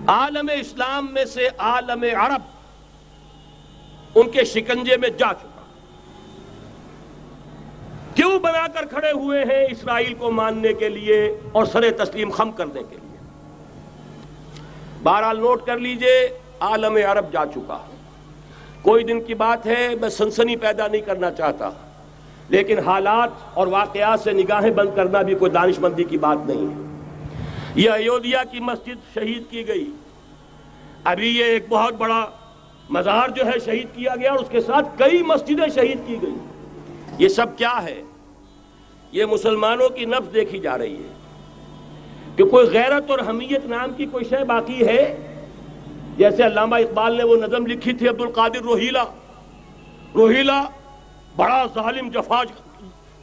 عالم اسلام میں سے عالم عرب ان کے شکنجے میں جا چکا، کیوں بنا کر کھڑے ہوئے ہیں اسرائیل کو ماننے کے لیے اور سر تسلیم خم کرنے کے لیے؟ بہرحال نوٹ کر لیجئے، عالم عرب جا چکا۔ کوئی دن کی بات ہے، میں سنسنی پیدا نہیں کرنا چاہتا، لیکن حالات اور واقعات سے نگاہیں بند کرنا بھی کوئی دانش مندی کی بات نہیں ہے۔ یہ ایودھیا کی مسجد شہید کی گئی، ابھی یہ ایک بہت بڑا مزار جو ہے شہید کیا گیا، اور اس کے ساتھ کئی مسجدیں شہید کی گئی۔ یہ سب کیا ہے؟ یہ مسلمانوں کی نفس دیکھی جا رہی ہے کہ کوئی غیرت اور حمیت نام کی کوئی شے باقی ہے؟ جیسے علامہ اقبال نے وہ نظم لکھی تھی، عبد القادر روہیلا بڑا ظالم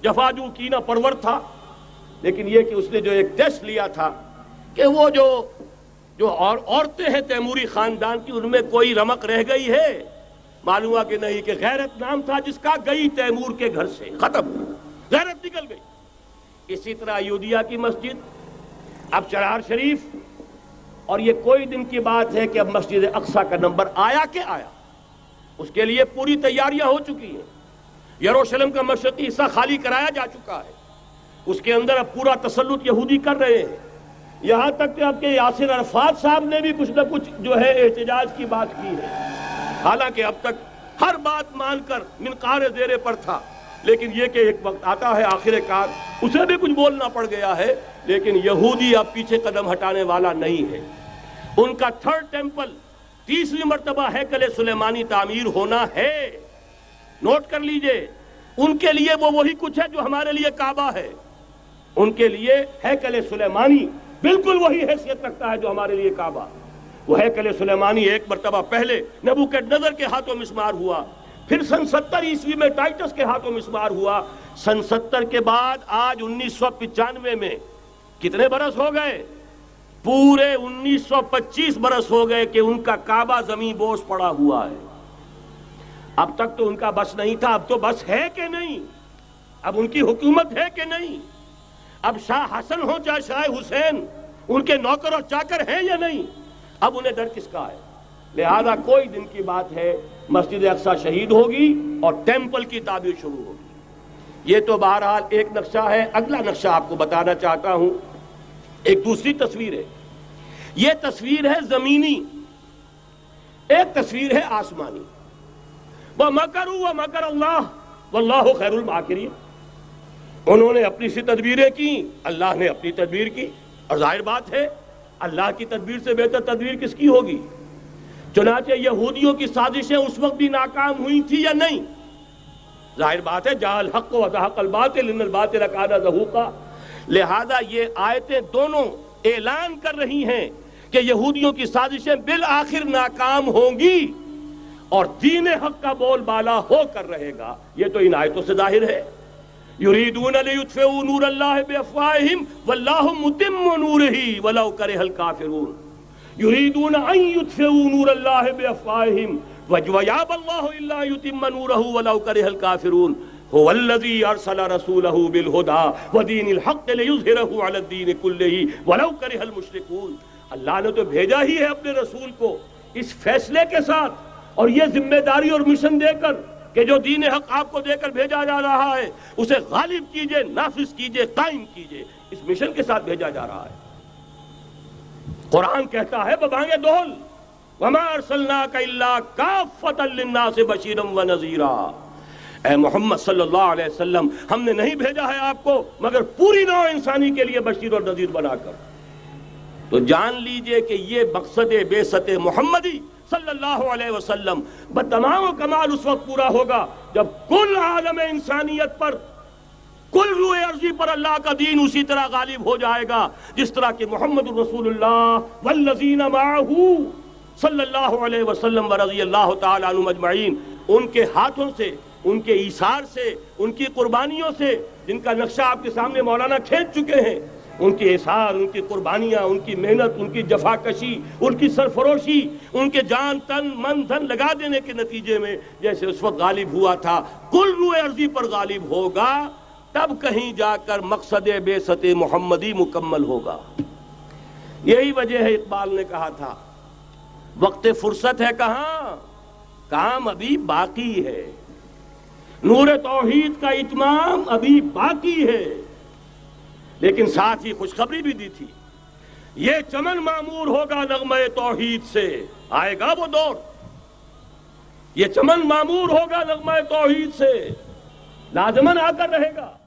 جفاجو کینہ پرور تھا، لیکن یہ کہ اس نے جو ایک ٹیسٹ لیا تھا کہ وہ جو عورتیں ہیں تیموری خاندان کی، ان میں کوئی رمق رہ گئی ہے؟ معلوم ہوا کہ نہیں، کہ غیرت نام تھا جس کا گئی تیمور کے گھر سے، ختم، غیرت نکل گئی۔ اسی طرح ایودھیا کی مسجد، اب چرار شریف، اور یہ کوئی دن کی بات ہے کہ اب مسجد اقصی کا نمبر آیا کہ آیا، اس کے لیے پوری تیاریاں ہو چکی ہیں۔ یروشلم کا مشرقی حصہ خالی کرایا جا چکا ہے، اس کے اندر اب پورا تسلط یہودی کر رہے ہیں، یہاں تک کہ اب کہ یاسر عرفات صاحب نے بھی کچھ نہ کچھ جو ہے احتجاج کی بات کی ہے، حالانکہ اب تک ہر بات مان کر منقار زیرے پر تھا، لیکن یہ کہ ایک وقت آتا ہے آخر کار اسے بھی کچھ بولنا پڑ گیا ہے۔ لیکن یہودی اب پیچھے قدم ہٹانے والا نہیں ہے۔ ان کا تھرڈ ٹیمپل، تیسری مرتبہ ہیکل سلیمانی تعمیر ہونا ہے۔ نوٹ کر لیجئے، ان کے لیے وہ وہی کچھ ہے جو ہمارے لیے کعبہ ہے، ان کے لیے ہیکل سلیمانی بالکل وہی حیثیت رکھتا ہے جو ہمارے لیے کعبہ۔ وہ ہیکل سلیمانی ایک مرتبہ پہلے نبوکدنضر کے ہاتھوں مسمار ہوا، پھر سن 70 عیسوی میں ٹائٹس کے ہاتھوں مسمار ہوا، سن 70 کے بعد آج 1995 میں کتنے برس ہو گئے؟ پورے 1925 برس ہو گئے کہ ان کا کعبہ زمین بوس پڑا ہوا ہے۔ اب تک تو ان کا بس نہیں تھا، اب تو بس ہے کہ نہیں؟ اب ان کی حکومت ہے کہ نہیں؟ اب شاہ حسن ہو چاہے شاہ حسین، ان کے نوکر اور چاکر ہیں یا نہیں؟ اب انہیں ڈر کس کا ہے؟ لہذا کوئی دن کی بات ہے، مسجد اقصی شہید ہوگی اور ٹیمپل کی تعمیر شروع ہوگی۔ یہ تو بہرحال ایک نقشہ ہے۔ اگلا نقشہ آپ کو بتانا چاہتا ہوں، ایک دوسری تصویر ہے۔ یہ تصویر ہے زمینی، ایک تصویر ہے آسمانی۔ وَمَكَرُوا وَمَكَرَ اللَّهُ وَاللَّهُ خَيْرُ الْمَاكِرِينَ۔ انہوں نے اپنی سی تدبیریں کی، اللہ نے اپنی تدبیر کی، اور ظاہر بات ہے اللہ کی تدبیر سے بہتر تدبیر کس کی ہوگی؟ چنانچہ یہودیوں کی سازشیں اس وقت بھی ناکام ہوئی تھی یا نہیں؟ ظاہر بات ہے جاء الحق وزهق الباطل ان الباطل کان زہوقا۔ لہذا یہ آیتیں دونوں اعلان کر رہی ہیں کہ یہودیوں کی سازشیں بالآخر ناکام ہوں گی اور دین حق کا بول بالا ہو کر رہے گا۔ یہ تو ان آیتوں سے ظاہر ہے۔ یریدون لیطفئوا نور اللہ بافواہہم واللہ متم نورہ ولو کرہ الکافرون۔ یریدون ان یطفئوا نور اللہ بافواہہم ویابى اللہ الا یتم نورہ ولو کرہ الکافرون۔ هو الذی ارسل رسولہ بالہدی ودین الحق لیظہرہ علی الدین کلہ ولو کرہ المشرکون۔ اللہ نے تو بھیجا ہی ہے اپنے رسول کو اس فیصلے کے ساتھ اور یہ ذمہ داری اور مشن دے کر کہ جو دین حق آپ کو دے کر بھیجا جا رہا ہے اسے غالب کیجئے، نافذ کیجئے، قائم کیجئے، اس مشن کے ساتھ بھیجا جا رہا ہے۔ قرآن کہتا ہے ببانگ دہل وما ارسلناک الا کافۃ للناس بشیرا ونذیرا۔ اے محمد صلی اللہ علیہ وسلم، ہم نے نہیں بھیجا ہے آپ کو مگر پوری نوع انسانی کے لیے بشیر اور نذیر بنا کر۔ تو جان لیجئے کہ یہ مقصد بعثت محمدی صلی اللہ علیہ وسلم بتمام و کمال اس وقت پورا ہوگا جب کل عالم انسانیت پر، کل روئے ارضی پر اللہ کا دین اسی طرح غالب ہو جائے گا جس طرح کہ محمد رسول اللہ والذین معہ صلی اللہ علیہ وسلم ورضی اللہ تعالی عنہم اجمعین، ان کے ہاتھوں سے، ان کے ایثار سے، ان کی قربانیوں سے، جن کا نقشہ آپ کے سامنے مولانا کھینچ چکے ہیں، ان کے اثار، ان کی قربانیاں، ان کی محنت، ان کی جفاکشی، ان کی سرفروشی، ان کے جان تن من دھن لگا دینے کے نتیجے میں جیسے اس وقت غالب ہوا تھا کل روئے ارضی پر غالب ہوگا، تب کہیں جا کر مقصد بعثت محمدی مکمل ہوگا۔ یہی وجہ ہے اقبال نے کہا تھا وقت فرصت ہے کہاں، کام ابھی باقی ہے، نور توحید کا اتمام ابھی باقی ہے۔ لیکن ساتھ ہی خوشخبری بھی دی تھی، یہ چمن معمور ہوگا نغمہ توحید سے، آئے گا وہ دور، یہ چمن معمور ہوگا نغمہ توحید سے، لازماً آ کر رہے گا۔